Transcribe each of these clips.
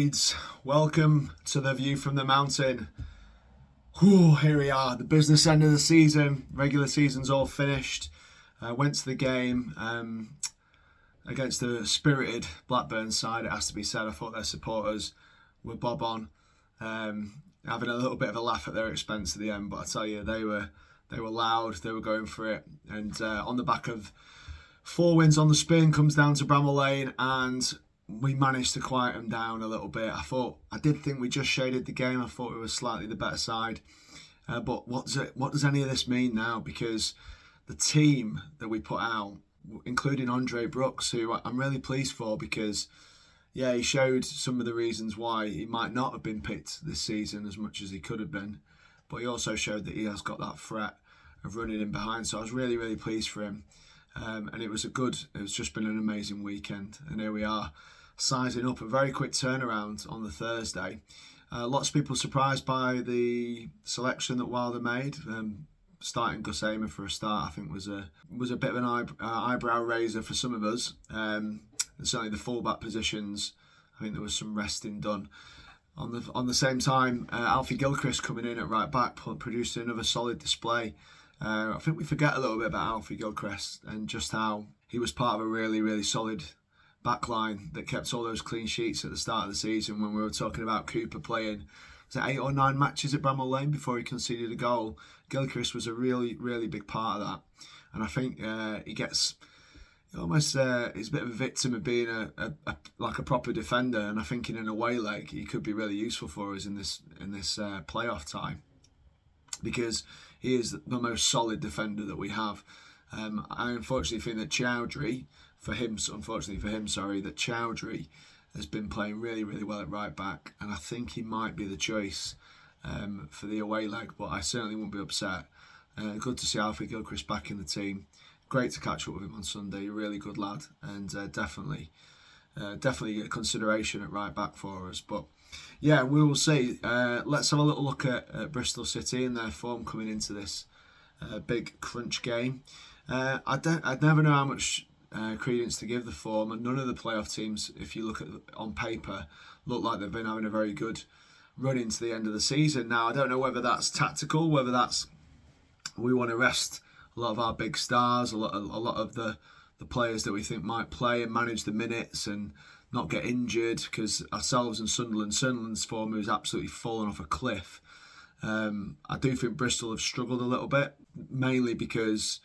Leeds, welcome to the view from the mountain. Whew, here we are, the business end of the season. Regular season's all finished. Went to the game against the spirited Blackburn side, it has to be said. I thought their supporters were bob on, having a little bit of a laugh at their expense at the end, but I tell you, they were loud, they were going for it. And on the back of 4 wins on the spin, comes down to Bramall Lane, and we managed to quiet them down a little bit. I did think we just shaded the game. I thought we were slightly the better side. But what does any of this mean now? Because the team that we put out, including Andre Brooks, who I'm really pleased for, because he showed some of the reasons why he might not have been picked this season as much as he could have been. But he also showed that he has got that threat of running in behind. So I was really, really pleased for him. And it's just been an amazing weekend. And here we are, sizing up a very quick turnaround on the Thursday. Lots of people surprised by the selection that Wilder made. Starting Gus Hamer for a start, I think, was a bit of an eyebrow raiser for some of us. And certainly the fullback positions, I think there was some resting done. On the same time, Alfie Gilchrist coming in at right back, producing another solid display. I think we forget a little bit about Alfie Gilchrist and just how he was part of a really, really solid backline that kept all those clean sheets at the start of the season when we were talking about Cooper playing, was it 8 or 9 matches at Bramall Lane before he conceded a goal. Gilchrist was a really, really big part of that. And I think he gets almost, he's a bit of a victim of being like a proper defender. And I think in an away leg, he could be really useful for us in this playoff time, because he is the most solid defender that we have. I unfortunately think that Chowdhury has been playing really, really well at right back, and I think he might be the choice for the away leg, but I certainly won't be upset. Good to see Alfie Gilchrist back in the team. Great to catch up with him on Sunday, a really good lad, and definitely a consideration at right back for us. But yeah, we will see. Let's have a little look at Bristol City and their form coming into this big crunch game. I'd never know how much credence to give the form, and none of the playoff teams, if you look at on paper, look like they've been having a very good run into the end of the season. Now, I don't know whether that's tactical, whether that's we want to rest a lot of our big stars, a lot of the players that we think might play and manage the minutes and not get injured, because ourselves and Sunderland's form is absolutely fallen off a cliff. I do think Bristol have struggled a little bit, mainly because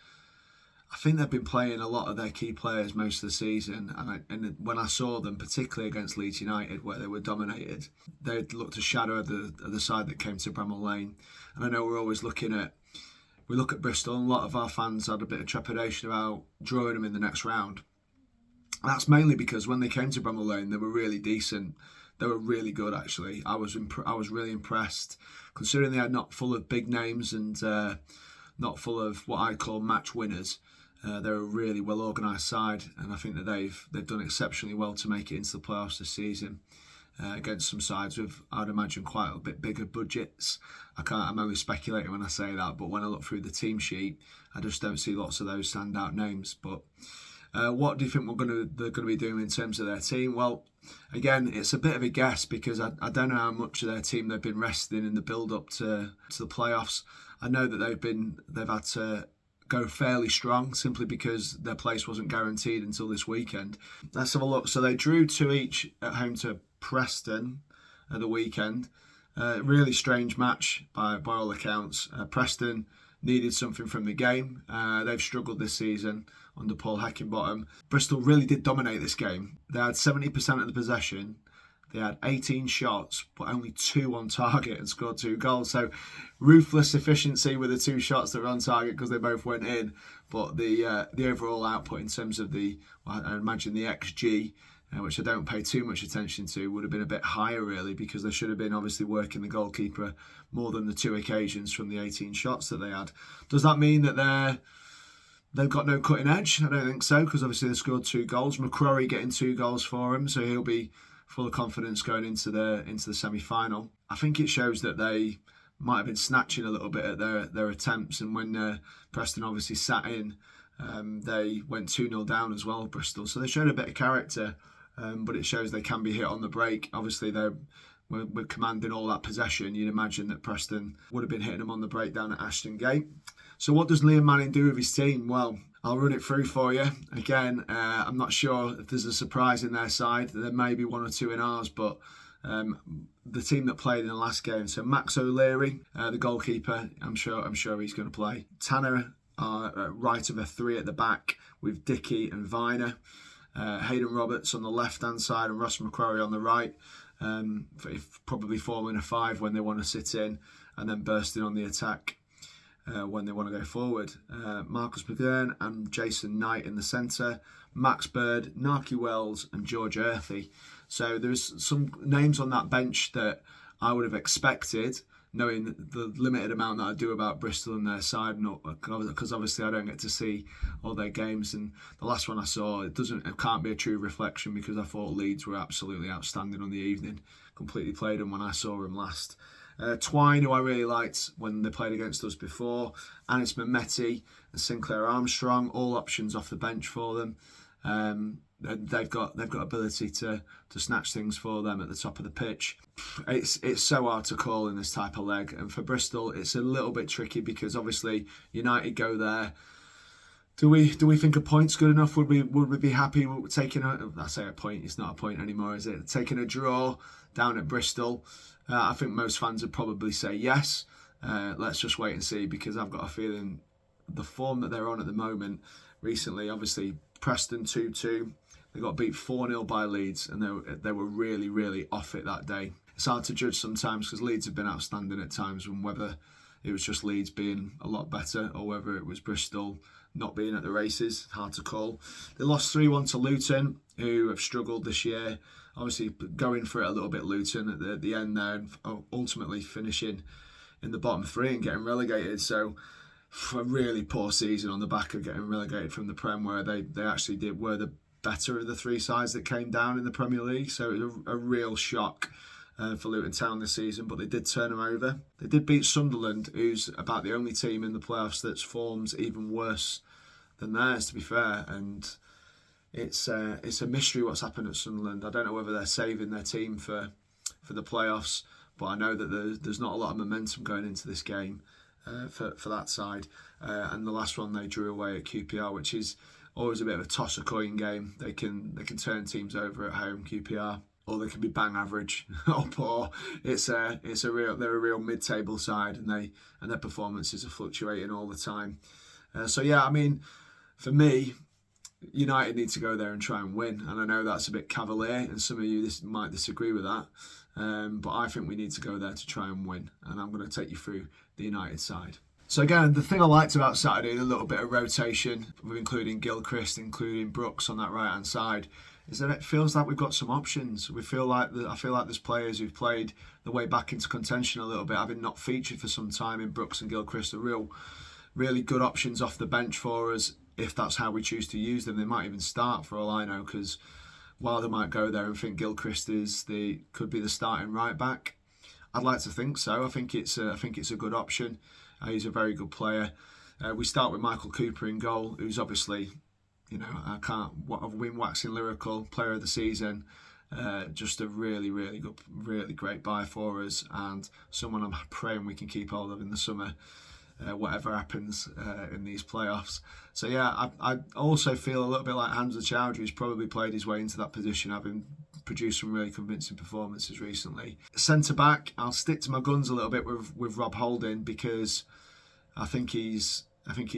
I think they've been playing a lot of their key players most of the season, and when I saw them, particularly against Leeds United, where they were dominated, they looked to shadow the side that came to Bramall Lane. And I know we look at Bristol, and a lot of our fans had a bit of trepidation about drawing them in the next round. And that's mainly because when they came to Bramall Lane, they were really decent. They were really good, actually. I was really impressed, considering they are not full of big names and not full of what I call match winners. They're a really well organised side, and I think that they've done exceptionally well to make it into the playoffs this season against some sides with, I'd imagine, quite a bit bigger budgets. I'm only speculating when I say that, but when I look through the team sheet, I just don't see lots of those standout names. But what do you think they're going to be doing in terms of their team? Well, again, it's a bit of a guess, because I don't know how much of their team they've been resting in the build-up to the playoffs. I know that they've had to go fairly strong simply because their place wasn't guaranteed until this weekend. Let's have a look. So they drew 2 each at home to Preston at the weekend. Really strange match by all accounts. Preston needed something from the game. They've struggled this season under Paul Heckingbottom. Bristol really did dominate this game. They had 70% of the possession. They had 18 shots, but only 2 on target, and scored 2 goals. So ruthless efficiency with the 2 shots that were on target, because they both went in. But the overall output in terms of I imagine the XG, which I don't pay too much attention to, would have been a bit higher, really, because they should have been obviously working the goalkeeper more than the 2 occasions from the 18 shots that they had. Does that mean that they've got no cutting edge? I don't think so, because obviously they scored 2 goals. McCrory getting 2 goals for him, so he'll be full of confidence going into the semi-final. I think it shows that they might have been snatching a little bit at their attempts, and when Preston obviously sat in, they went 2-0 down as well, Bristol. So they showed a bit of character but it shows they can be hit on the break. Obviously, we're commanding all that possession. You'd imagine that Preston would have been hitting them on the break down at Ashton Gate. So what does Liam Manning do with his team? Well, I'll run it through for you. Again, I'm not sure if there's a surprise in their side. There may be one or two in ours, but the team that played in the last game. So Max O'Leary, the goalkeeper, I'm sure he's going to play. Tanner, right of a three at the back with Dickey and Viner. Hayden Roberts on the left-hand side and Ross McCrory on the right. Probably forming a five when they want to sit in and then bursting on the attack when they want to go forward. Marcus McGurn and Jason Knight in the centre. Max Bird, Narky Wells and George Earthy. So there's some names on that bench that I would have expected, knowing the limited amount that I do about Bristol and their side, because obviously I don't get to see all their games. And the last one I saw, it can't be a true reflection, because I thought Leeds were absolutely outstanding on the evening. Completely played them when I saw them last. Twine, who I really liked when they played against us before. Anis Mehmeti and Sinclair Armstrong, all options off the bench for them. They've got ability to snatch things for them at the top of the pitch. It's so hard to call in this type of leg, and for Bristol it's a little bit tricky, because obviously United go there. Do we think a point's good enough? Would we be happy with taking a point? It's not a point anymore, is it? Taking a draw down at Bristol. I think most fans would probably say yes. Let's just wait and see, because I've got a feeling the form that they're on at the moment. Recently, obviously Preston 2-2. They got beat 4-0 by Leeds, and they were really, really off it that day. It's hard to judge sometimes, because Leeds have been outstanding at times, and whether it was just Leeds being a lot better or whether it was Bristol not being at the races, hard to call. They lost 3-1 to Luton, who have struggled this year. Obviously going for it a little bit, Luton, at the end there, and ultimately finishing in the bottom three and getting relegated. So a really poor season on the back of getting relegated from the Prem, where they actually were the better of the three sides that came down in the Premier League. So it was a real shock for Luton Town this season, but they did turn them over. They did beat Sunderland, who's about the only team in the playoffs that's formed even worse than theirs, to be fair. And it's a mystery what's happened at Sunderland. I don't know whether they're saving their team for the playoffs, but I know that there's not a lot of momentum going into this game for that side. And the last one they drew away at QPR, which is always a bit of a toss a coin game. They can turn teams over at home, QPR, or they can be bang average or poor. They're a real mid-table side, and their performances are fluctuating all the time. So yeah, I mean, for me, United need to go there and try and win. And I know that's a bit cavalier, and some of you might disagree with that. But I think we need to go there to try and win. And I'm going to take you through the United side. So again, the thing I liked about Saturday, the little bit of rotation, with including Gilchrist, including Brooks on that right-hand side, is that it feels like we've got some options. I feel like there's players who've played the way back into contention a little bit, having not featured for some time in Brooks and Gilchrist, are really good options off the bench for us, if that's how we choose to use them. They might even start, for all I know, because Wilder might go there and think Gilchrist could be the starting right back. I'd like to think so. I think it's a good option. He's a very good player. We start with Michael Cooper in goal, who's obviously, I've been waxing lyrical, player of the season. Just a really, really good, really great buy for us, and someone I'm praying we can keep hold of in the summer, whatever happens in these playoffs. So yeah, I also feel a little bit like Hamza Chowdhury, who's probably played his way into that position, having produced some really convincing performances recently. Centre back, I'll stick to my guns a little bit with Rob Holding, because I think he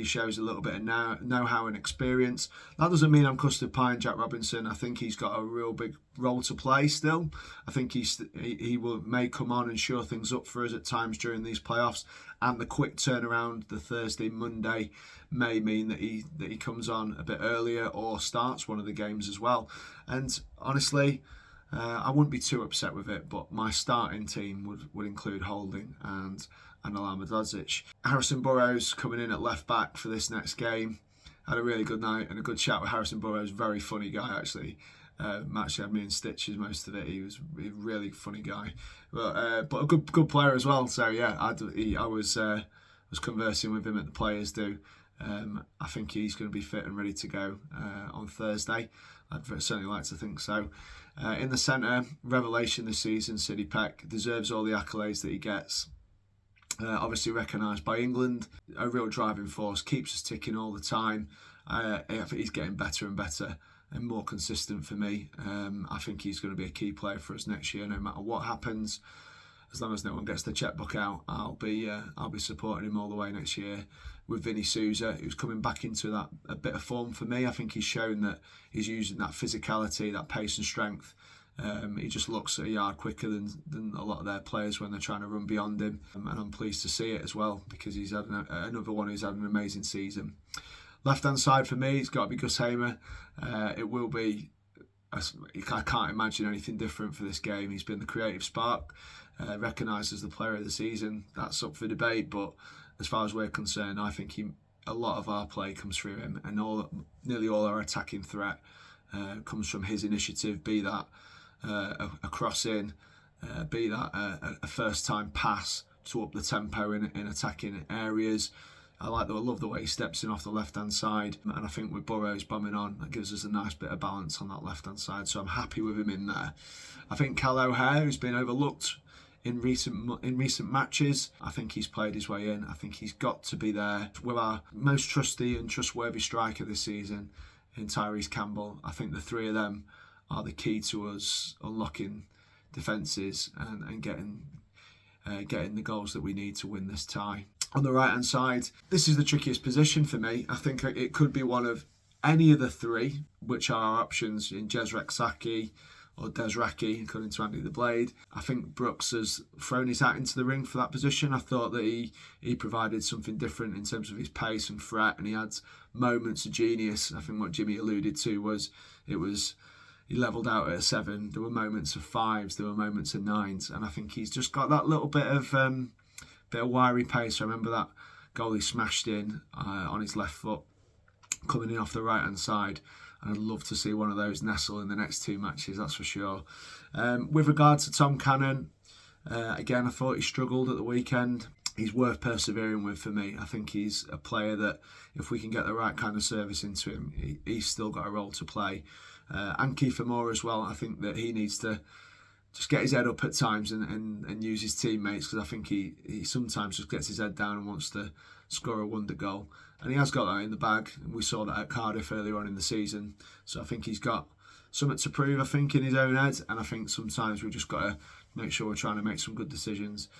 shows a little bit of know-how and experience. That doesn't mean I'm custard pie and Jack Robinson. I think he's got a real big role to play still. I think he may come on and shore things up for us at times during these playoffs. And the quick turnaround, the Thursday, Monday, may mean that he comes on a bit earlier or starts one of the games as well. And honestly, I wouldn't be too upset with it, but my starting team would include Holding and Alama Dodzic. Harrison Burrows coming in at left back for this next game. Had a really good night and a good chat with Harrison Burrows. Very funny guy, actually. Actually had me in stitches most of it. He was a really funny guy, but a good player as well. So yeah, I was conversing with him at the players do I think he's going to be fit and ready to go on Thursday. I'd certainly like to think so. In the centre, revelation this season, Sidney Peck deserves all the accolades that he gets. Obviously recognised by England, a real driving force, keeps us ticking all the time. I think he's getting better and better and more consistent for me. I think he's going to be a key player for us next year, no matter what happens. As long as no one gets the checkbook out, I'll be supporting him all the way next year. With Vinny Souza, who's coming back into that a bit of form for me. I think he's shown that he's using that physicality, that pace and strength. He just looks a yard quicker than a lot of their players when they're trying to run beyond him. And I'm pleased to see it as well, because he's had another one who's had an amazing season. Left-hand side for me, it's got to be Gus Hamer. It will be, I can't imagine anything different for this game. He's been the creative spark, recognised as the player of the season. That's up for debate, but as far as we're concerned, I think a lot of our play comes through him, and nearly all our attacking threat comes from his initiative, be that a cross-in, be that a first-time pass to up the tempo in attacking areas. I love the way he steps in off the left-hand side, and I think with Burrows bombing on, that gives us a nice bit of balance on that left-hand side, so I'm happy with him in there. I think Cal O'Hare, who's been overlooked in recent matches, I think he's played his way in. I think he's got to be there. With our most trusty and trustworthy striker this season in Tyrese Campbell, I think the three of them are the key to us unlocking defences and getting the goals that we need to win this tie. On the right hand side, this is the trickiest position for me. I think it could be one of any of the three, which are our options in Jezrek Saki or Desraki, according to Andy the Blade. I think Brooks has thrown his hat into the ring for that position. I thought that he provided something different in terms of his pace and threat, and he had moments of genius. I think what Jimmy alluded to was he levelled out at a 7. There were moments of 5s, there were moments of 9s, and I think he's just got that little bit of wiry pace. I remember that goal he smashed in on his left foot, coming in off the right hand side. And I'd love to see one of those nestle in the next 2 matches, that's for sure. With regard to Tom Cannon, again, I thought he struggled at the weekend. He's worth persevering with for me. I think he's a player that, if we can get the right kind of service into him, he's still got a role to play. And Kiefer Moore as well. I think that he needs to just get his head up at times and use his teammates, because I think he sometimes just gets his head down and wants to score a wonder goal. And he has got that in the bag. We saw that at Cardiff earlier on in the season. So I think he's got something to prove, I think, in his own head. And I think sometimes we've just got to make sure we're trying to make some good decisions.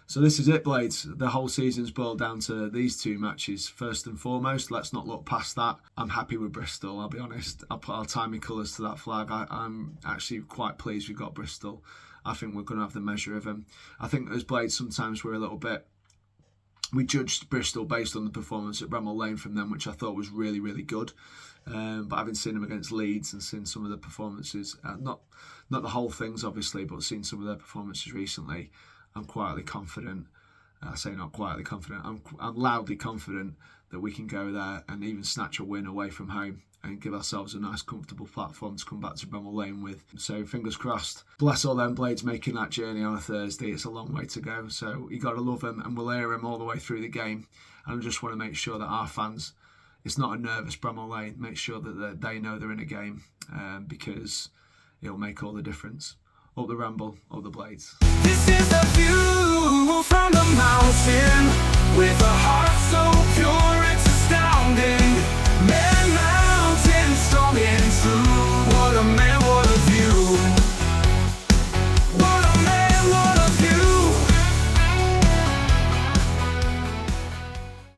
So this is it, Blades. The whole season's boiled down to these 2 matches. First and foremost, let's not look past that. I'm happy with Bristol, I'll be honest. I'll tie my colours to that flag. I'm actually quite pleased we got Bristol. I think we're going to have the measure of them. I think as Blades, sometimes we're a little bit... We judged Bristol based on the performance at Bramall Lane from them, which I thought was really, really good. But having seen them against Leeds and seen some of the performances, not the whole things obviously, but seen some of their performances recently, I'm quietly confident. I say not quietly confident. I'm loudly confident that we can go there and even snatch a win away from home and give ourselves a nice, comfortable platform to come back to Bramall Lane with. So fingers crossed. Bless all them Blades making that journey on a Thursday. It's a long way to go. So you got to love them, and we'll hear them all the way through the game. And I just want to make sure that our fans, it's not a nervous Bramall Lane. Make sure that they know they're in a game, because it'll make all the difference. Up the Ramble, up the Blades. This is the view from the mountain, with a heart so pure.